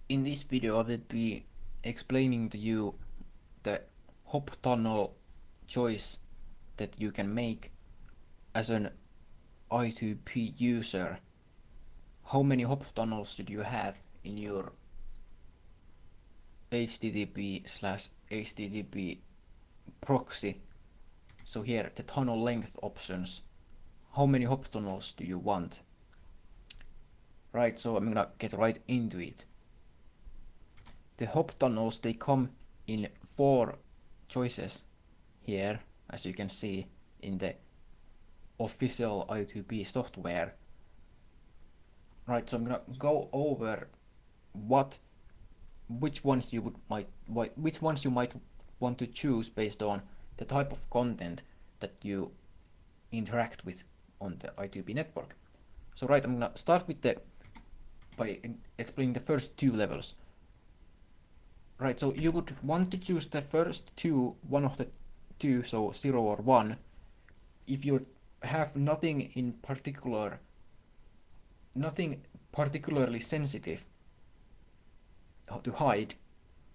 In this video I will be explaining to you the hop tunnel choice that you can make as an I2P user. How many hop tunnels should you have in your HTTP/HTTP proxy? So here the tunnel length options. How many hop tunnels do you want? Right, so I'm gonna get right into it. The hop tunnels, they come in 4 choices here, as you can see in the official I2P software. Right, so I'm gonna go over which ones you might want to choose based on the type of content that you interact with on the I2P network. So right, I'm gonna start with by explaining the first 2 levels. Right, so you would want to choose the first one of the 2, so 0 or 1, if you have nothing particularly sensitive to hide,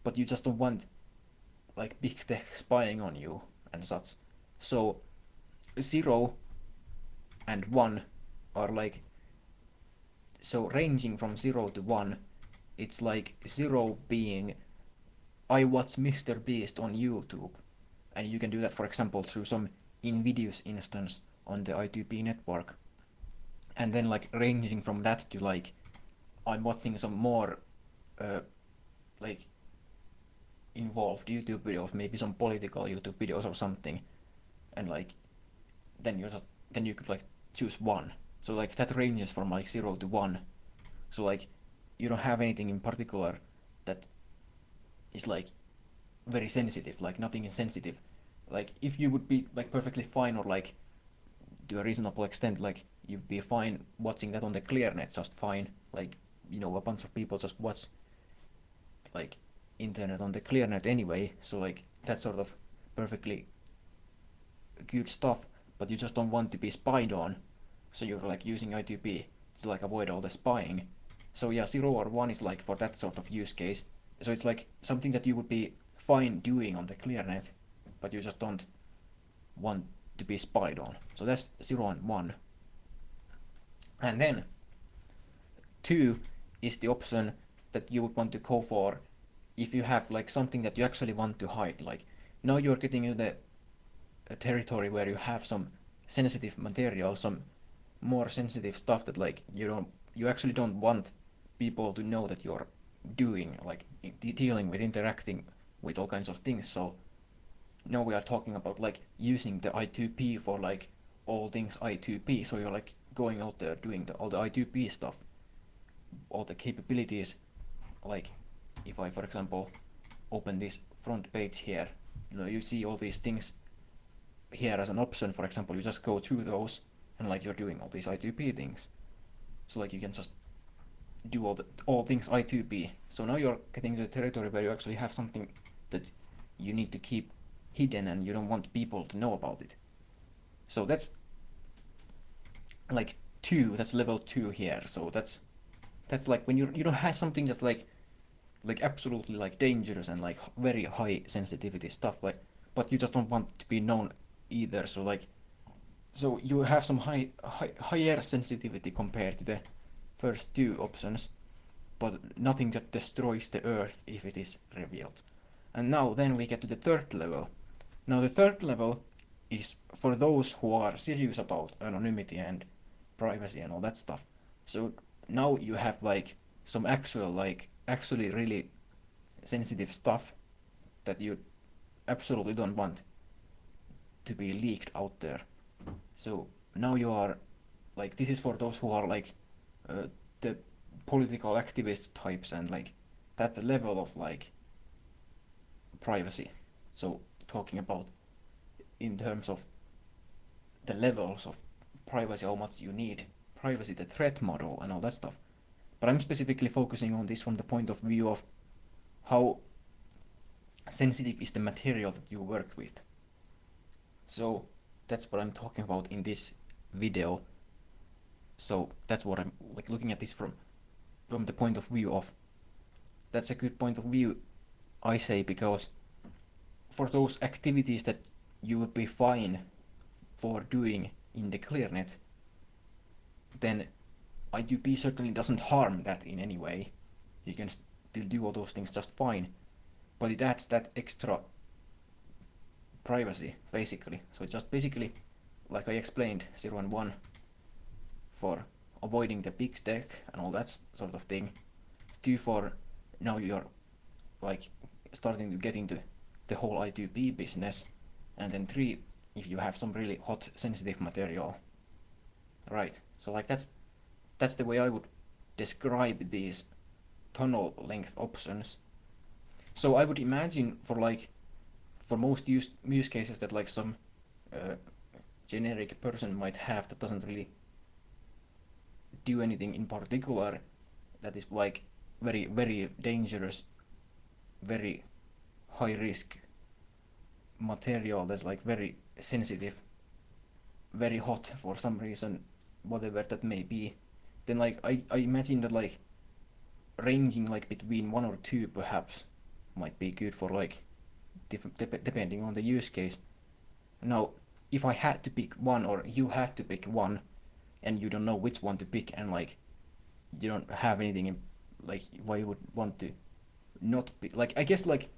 but you just don't want like big tech spying on you and such. So 0 and 1 are like, so ranging from 0 to 1, it's like 0 being I watch Mr. Beast on YouTube, and you can do that, for example, through some invidious instance on the I2P network, and then like ranging from that to like I'm watching some more like involved YouTube videos, maybe some political YouTube videos or something, and like then you could like choose 1. So like that ranges from like 0 to 1. So like you don't have anything in particular that is like very sensitive, like nothing is sensitive. Like if you would be like perfectly fine, or like to a reasonable extent, like you'd be fine watching that on the clearnet just fine. Like, you know, a bunch of people just watch like internet on the clearnet anyway, so like that's sort of perfectly good stuff, but you just don't want to be spied on, so you're like using I2P to like avoid all the spying. So yeah, 0 or 1 is like for that sort of use case. So it's like something that you would be fine doing on the clearnet, but you just don't want to be spied on. So that's 0 and 1. And then 2 is the option that you would want to go for if you have like something that you actually want to hide. Like now you're getting into the territory where you have some sensitive material, some more sensitive stuff that like you actually don't want people to know that you're doing, like dealing with, interacting with all kinds of things. So now we are talking about like using the I2P for like all things I2P. So you're like going out there doing all the I2P stuff, all the capabilities. Like if I, for example, open this front page here, you see all these things here as an option. For example, you just go through those and like you're doing all these I2P things. So like you can just do all things I2P. So now you're getting to the territory where you actually have something that you need to keep hidden and you don't want people to know about it. So that's like 2, that's level 2 here. So that's like when you don't have something that's like absolutely like dangerous and like very high sensitivity stuff, like, but you just don't want to be known either. So like, so you have some higher sensitivity compared to the first 2 options, but nothing that destroys the earth if it is revealed. And now then we get to the 3rd level. Now the 3rd level is for those who are serious about anonymity and privacy and all that stuff. So now you have like some actually really sensitive stuff that you absolutely don't want to be leaked out there. So now you are like, this is for those who are like the political activist types, and like that's a level of like privacy. So talking about in terms of the levels of privacy, how much you need privacy, the threat model and all that stuff. But I'm specifically focusing on this from the point of view of how sensitive is the material that you work with. So that's what I'm talking about in this video. So that's what I'm like looking at this from the point of view of that's a good point of view, I say, because for those activities that you would be fine for doing in the ClearNet, then I2P certainly doesn't harm that in any way. You can still do all those things just fine, but it adds that extra privacy, basically. So it's just basically, like I explained, 0 and 1 for avoiding the big tech and all that sort of thing. 2 for now you're like starting to get into the whole I2P business, and then 3 if you have some really hot sensitive material. Right, so like that's the way I would describe these tunnel length options. So I would imagine for most use cases that like some generic person might have that doesn't really do anything in particular, that is like very, very dangerous, very high risk material that's like very sensitive, very hot for some reason, whatever that may be, then like I imagine that like ranging like between 1 or 2 perhaps might be good for like depending on the use case. Now, if I had to pick one, or you had to pick one, and you don't know which one to pick, and like you don't have anything in, like why you would want to not pick, like I guess like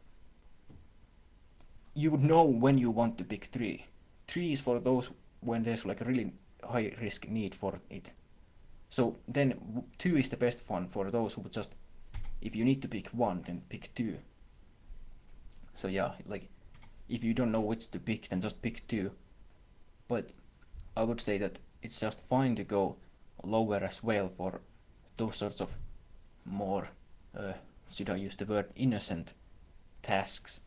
you would know when you want to pick 3. 3 is for those when there's like a really high risk need for it. So then 2 is the best one for those who would just, if you need to pick 1, then pick 2. So yeah, like if you don't know which to pick, then just pick 2. But I would say that it's just fine to go lower as well for those sorts of more, should I use the word innocent tasks.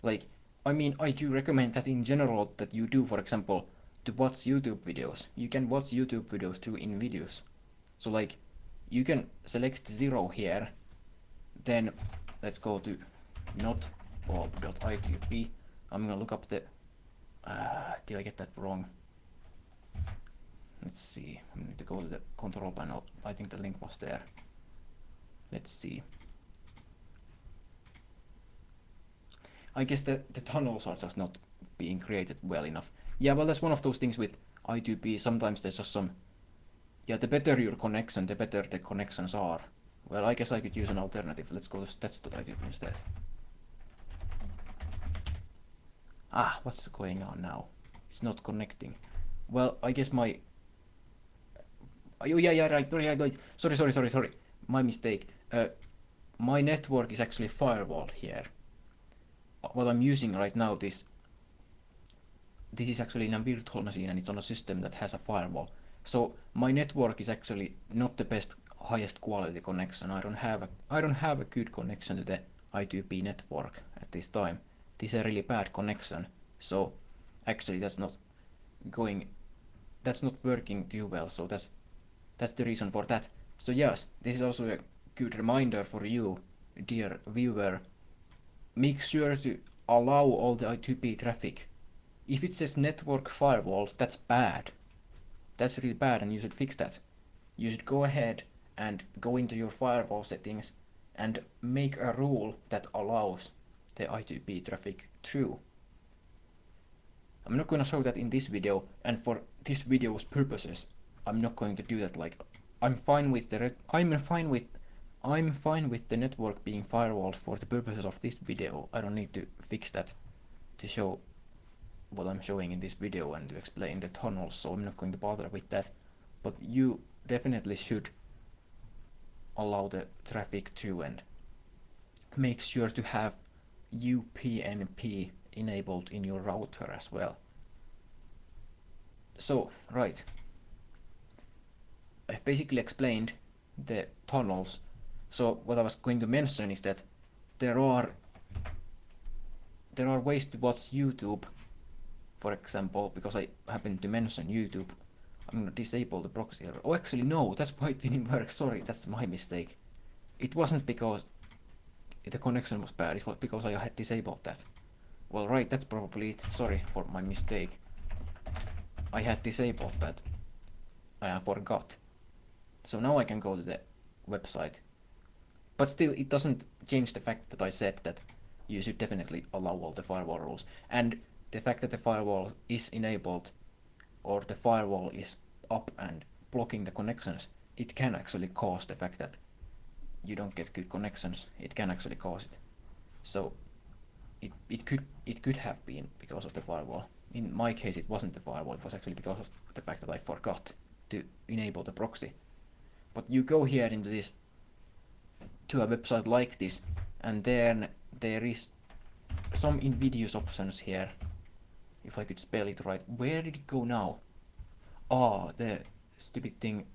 Like, I mean, I do recommend that in general that you do, for example, to watch YouTube videos. You can watch YouTube videos through InVideos. So like, you can select 0 here, then let's go to not.bob.I2P. I'm gonna look up the, did I get that wrong? Let's see, I need to go to the control panel. I think the link was there. Let's see. I guess the tunnels are just not being created well enough. Yeah, well, that's one of those things with I2P. Sometimes there's just some, yeah, the better your connection, the better the connections are. Well, I guess I could use an alternative. Let's go to stats.I2P instead. Ah, what's going on now? It's not connecting. Well, I guess my... Oh, yeah, right. Sorry. My mistake. My network is actually firewalled here. What I'm using right now, this is actually in a virtual machine, and it's on a system that has a firewall. So my network is actually not the best, highest quality connection. I don't have a good connection to the I2P network at this time. This is a really bad connection. So actually that's not working too well. So that's the reason for that. So yes, this is also a good reminder for you, dear viewer. Make sure to allow all the I2P traffic. If it says network firewalls, that's bad. That's really bad, and you should fix that. You should go ahead and go into your firewall settings and make a rule that allows the I2P traffic through. I'm not going to show that in this video, and for this video's purposes, I'm not going to do that. Like, I'm fine with the network being firewalled for the purposes of this video. I don't need to fix that to show what I'm showing in this video and to explain the tunnels, so I'm not going to bother with that. But you definitely should allow the traffic through and make sure to have UPnP enabled in your router as well. So, right. I've basically explained the tunnels. So what I was going to mention is that there are ways to watch YouTube, for example, because I happened to mention YouTube. I'm gonna disable the proxy error. Oh, actually no, that's why it didn't work. Sorry, that's my mistake. It wasn't because the connection was bad, it was because I had disabled that. Well, right, that's probably it. Sorry for my mistake. I had disabled that. I forgot. So now I can go to the website. But still, it doesn't change the fact that I said that you should definitely allow all the firewall rules. And the fact that the firewall is enabled or the firewall is up and blocking the connections, it can actually cause the fact that you don't get good connections. It can actually cause it. So it could have been because of the firewall. In my case, it wasn't the firewall. It was actually because of the fact that I forgot to enable the proxy. But you go here into this to a website like this, and then there is some invidious options here. If I could spell it right. Where did it go now? Ah, the stupid thing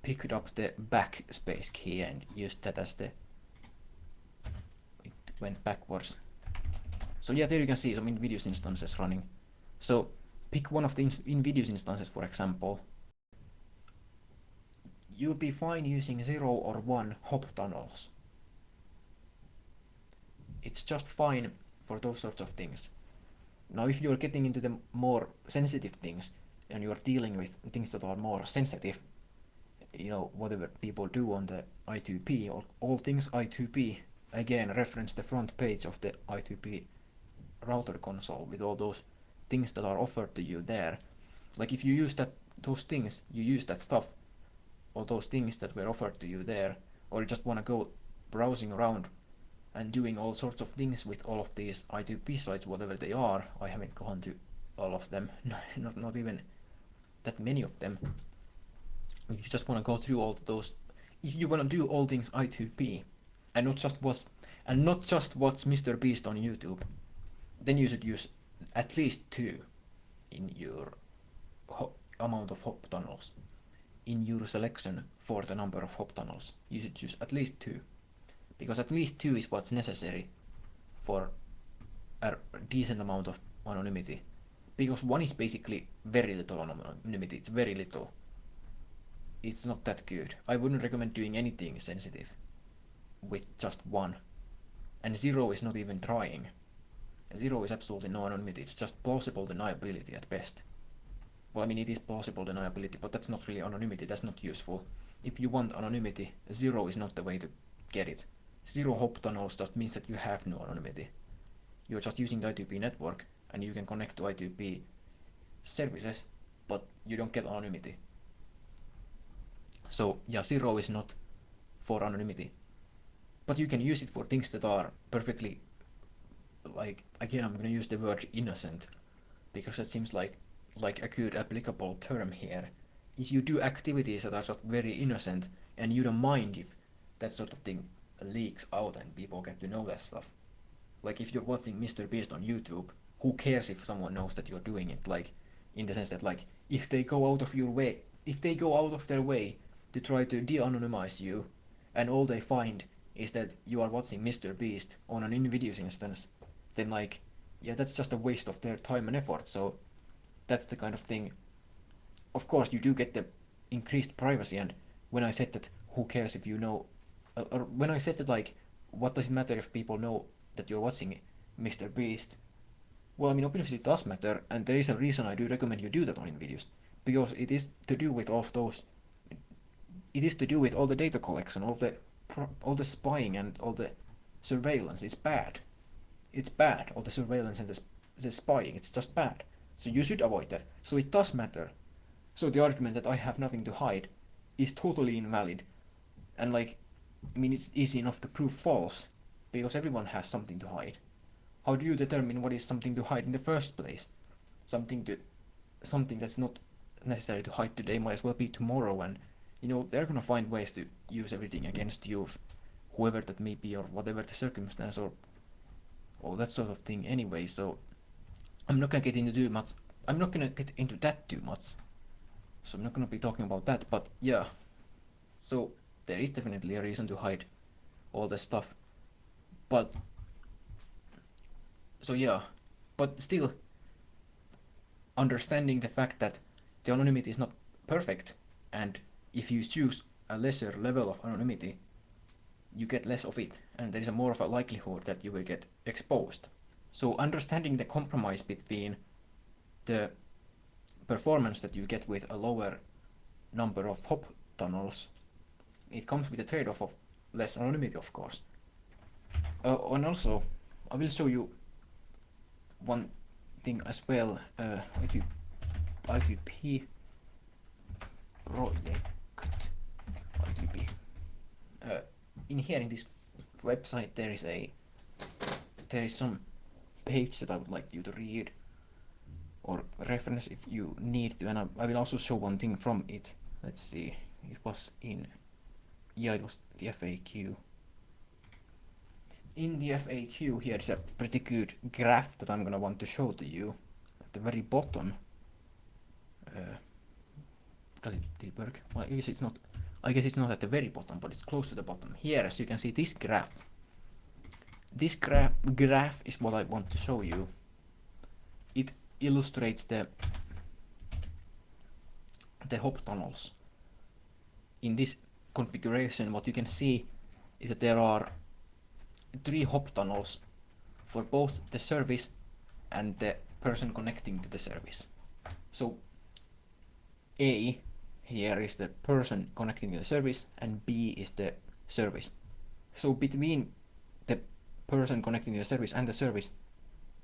picked up the backspace key and used that as the... It went backwards. So yeah, there you can see some invidious instances running. So pick one of the invidious instances, for example. You'll be fine using 0 or 1 hop tunnels. It's just fine for those sorts of things. Now if you're getting into the more sensitive things and you're dealing with things that are more sensitive, you know, whatever people do on the I2P, or all things I2P, again reference the front page of the I2P router console with all those things that are offered to you there. Like if you use those things, you use that stuff, or those things that were offered to you there, or you just want to go browsing around and doing all sorts of things with all of these I2P sites, whatever they are. I haven't gone to all of them, not even that many of them. You just want to go through all those. If you want to do all things I2P, and not just watch Mr. Beast on YouTube, then you should use at least 2 in your amount of hop tunnels. In your selection for the number of hop tunnels, you should use at least 2, because at least 2 is what's necessary for a decent amount of anonymity. Because 1 is basically very little anonymity. It's very little. It's not that good. I wouldn't recommend doing anything sensitive with just 1. And 0 is not even trying. 0 is absolutely no anonymity. It's just plausible deniability at best. Well, I mean, it is plausible deniability, but that's not really anonymity. That's not useful. If you want anonymity, 0 is not the way to get it. 0 hop tunnels just means that you have no anonymity. You're just using the I2P network, and you can connect to I2P services, but you don't get anonymity. So yeah, 0 is not for anonymity. But you can use it for things that are perfectly, like, again, I'm gonna use the word innocent, because that seems like a good applicable term here. If you do activities that are just very innocent, and you don't mind if that sort of thing leaks out and people get to know that stuff. Like if you're watching Mr. Beast on YouTube, who cares if someone knows that you're doing it? Like, in the sense that, like, if they go out of their way to try to de-anonymize you, and all they find is that you are watching Mr. Beast on an invidious instance, then, like, yeah, that's just a waste of their time and effort. So that's the kind of thing. Of course, you do get the increased privacy, and when I said that, who cares if you know, or when I said that, like, what does it matter if people know that you're watching Mr. Beast? Well, I mean, obviously it does matter, and there is a reason I do recommend you do that on InVideos, because it is to do with all of those. It is to do with all the data collection, all the spying and all the surveillance. It's bad. It's bad. All the surveillance and the spying. It's just bad. So you should avoid that. So it does matter. So the argument that I have nothing to hide is totally invalid. And, like, I mean, it's easy enough to prove false, because everyone has something to hide. How do you determine what is something to hide in the first place? Something that's not necessary to hide today might as well be tomorrow, and, you know, they're gonna find ways to use everything against you, whoever that may be, or whatever the circumstance, or that sort of thing anyway. So I'm not gonna get into that too much. So I'm not gonna be talking about that, but yeah. So there is definitely a reason to hide all this stuff. But so yeah, but still, understanding the fact that the anonymity is not perfect, and if you choose a lesser level of anonymity, you get less of it, and there is more of a likelihood that you will get exposed. So understanding the compromise between the performance that you get with a lower number of hop tunnels it comes with a trade-off of less anonymity, of course. And also, I will show you one thing as well. I2P project. I2P. In here in this website there is some page that I would like you to read or reference if you need to, and I will also show one thing from it. Let's see, it was the FAQ. In the FAQ here is a pretty good graph that I'm gonna want to show to you. At the very bottom, did it work? Well, I guess it's not at the very bottom, but it's close to the bottom. Here, as you can see, this graph is what I want to show you. It illustrates the hop tunnels. In this configuration, what you can see is that there are 3 hop tunnels for both the service and the person connecting to the service. So A here is the person connecting to the service and B is the service. So between the person connecting to the service and the service,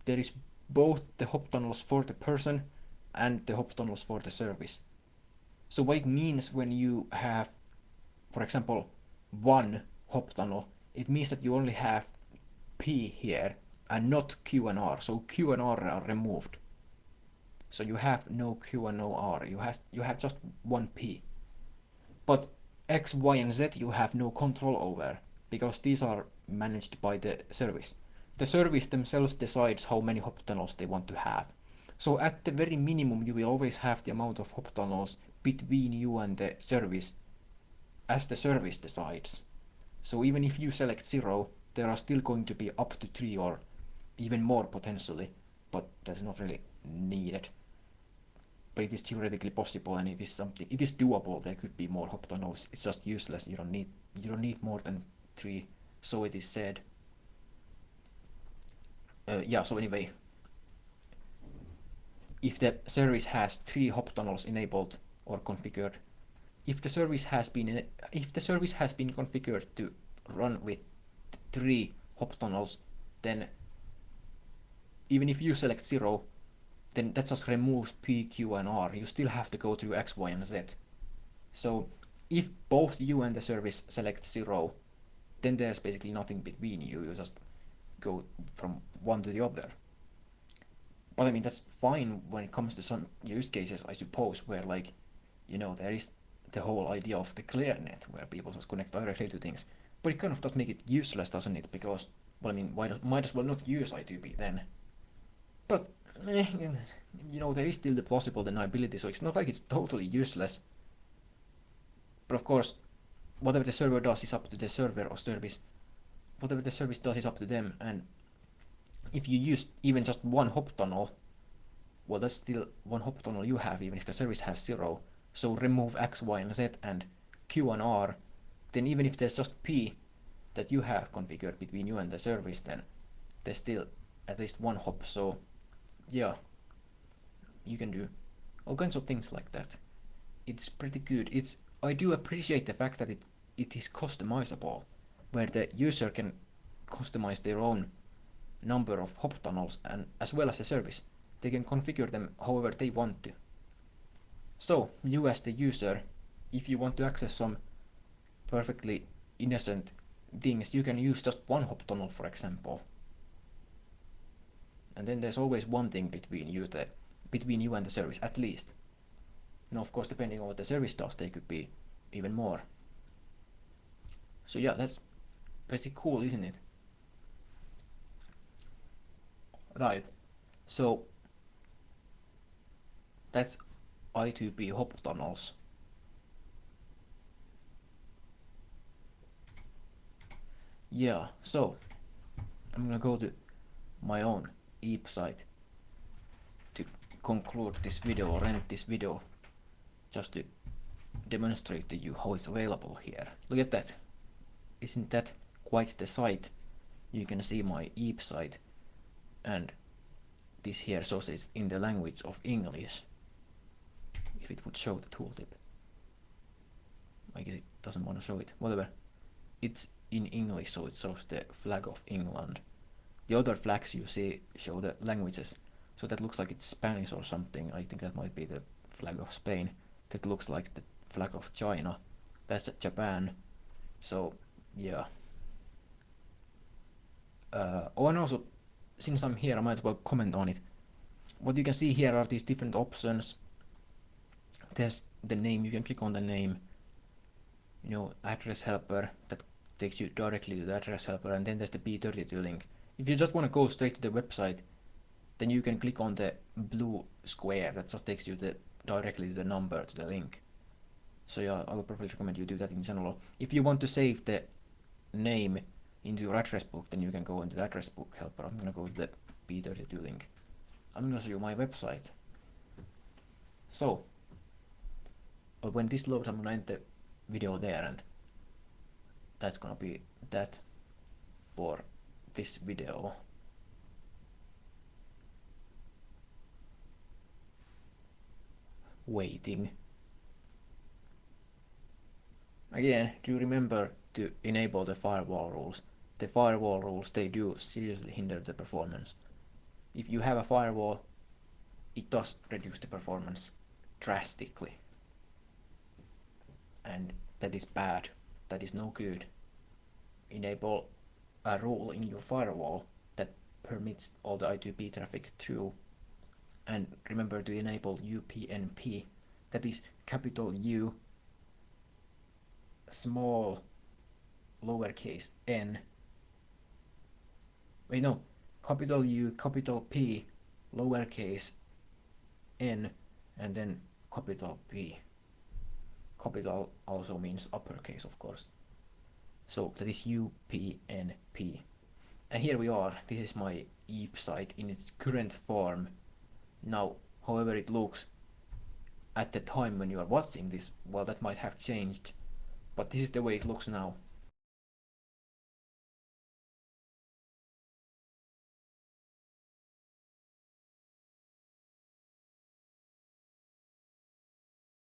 there is both the hop tunnels for the person and the hop tunnels for the service. So what it means when you have, for example, one hop tunnel, it means that you only have P here and not Q and R. So Q and R are removed. So you have no Q and no R. You have just one P. But X, Y, and Z you have no control over, because these are managed by the service. The service themselves decides how many hop tunnels they want to have. So at the very minimum you will always have the amount of hop tunnels between you and the service as the service decides. So even if you select 0, there are still going to be up to 3 or even more potentially, but that's not really needed. But it is theoretically possible, and it is doable. There could be more hop tunnels. It's just useless. You don't need more than 3, so it is said. So anyway, if the service has 3 hop tunnels enabled or configured, if the service has been configured to run with 3 hop tunnels, then even if you select 0, then that just removes P, Q, and R. You still have to go through X, Y, and Z. So if both you and the service select 0, then there's basically nothing between you. You just go from one to the other. But I mean, that's fine when it comes to some use cases, I suppose, where, like, there is the whole idea of the ClearNet, where people just connect directly to things. But it kind of does make it useless, doesn't it? Because, well, I mean, might as well not use I2P then. But, there is still the plausible deniability, so it's not like it's totally useless. But of course, whatever the server does is up to the server or service. Whatever the service does is up to them, and if you use even just one hop tunnel, well, that's still one hop tunnel you have, even if the service has 0. So remove X, Y, and Z and Q and R, then even if there's just P that you have configured between you and the service, then there's still at least one hop. So yeah, you can do all kinds of things like that. It's pretty good. I do appreciate the fact that it is customizable, where the user can customize their own number of hop tunnels, and as well as the service. They can configure them however they want to. So, you as the user, if you want to access some perfectly innocent things, you can use just one hop tunnel, for example. And then there's always one thing between you and the service, at least. Now, of course, depending on what the service does, they could be even more. So yeah, that's pretty cool, isn't it? Right. So that's I2P hop tunnels. Yeah, so I'm gonna go to my own EAP site to conclude this video or end this video, just to demonstrate to you how it's available here. Look at that. Isn't that quite the site? You can see my EAP site, and this here shows it's in the language of English. If it would show the tooltip. I guess it doesn't want to show it. Whatever. It's in English, so it shows the flag of England. The other flags you see show the languages. So that looks like it's Spanish or something. I think that might be the flag of Spain. That looks like the flag of China. That's Japan. So, yeah. Oh, and also, since I'm here, I might as well comment on it. What you can see here are these different options. There's the name, you can click on the name. You know, address helper, that takes you directly to the address helper, and then there's the B32 link. If you just want to go straight to the website, then you can click on the blue square that just takes you directly to the number, to the link. So yeah, I would probably recommend you do that in general. If you want to save the name into your address book, then you can go into the address book helper. I'm gonna go to the B32 link. I'm gonna show you my website. So, when this loads, I'm gonna end the video there, and that's gonna be that for this video. Waiting. Again, do remember to enable the firewall rules. The firewall rules, they do seriously hinder the performance. If you have a firewall, it does reduce the performance drastically. And that is bad. That is no good. Enable a rule in your firewall that permits all the I2P traffic through. And remember to enable UPnP. That is capital U, small lowercase n. Wait, no. Capital U, capital P, lowercase n, and then capital P. Capital also means uppercase, of course. So that is UPnP. And here we are. This is my EEP site in its current form. Now, however it looks at the time when you are watching this, well, that might have changed. But this is the way it looks now.